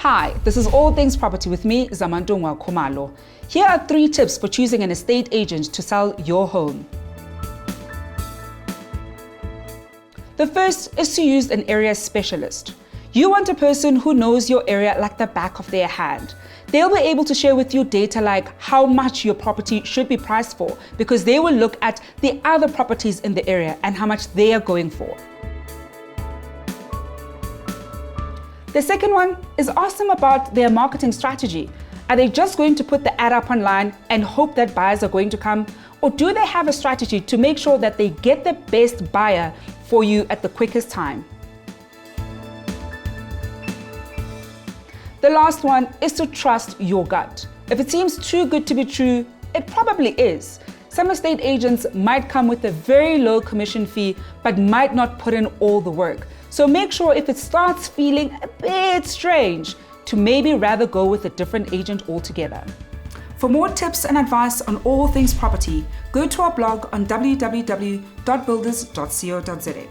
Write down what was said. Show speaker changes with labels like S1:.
S1: Hi, this is All Things Property with me, Zamantungwa Khumalo. Here are 3 tips for choosing an estate agent to sell your home. The first is to use an area specialist. You want a person who knows your area like the back of their hand. They'll be able to share with you data like how much your property should be priced for, because they will look at the other properties in the area and how much they are going for. The second one is ask them about their marketing strategy. Are they just going to put the ad up online and hope that buyers are going to come? Or do they have a strategy to make sure that they get the best buyer for you at the quickest time? The last one is to trust your gut. If it seems too good to be true, it probably is. Some estate agents might come with a very low commission fee, but might not put in all the work. So make sure if it starts feeling a bit strange, to maybe rather go with a different agent altogether. For more tips and advice on all things property, go to our blog on www.builders.co.za.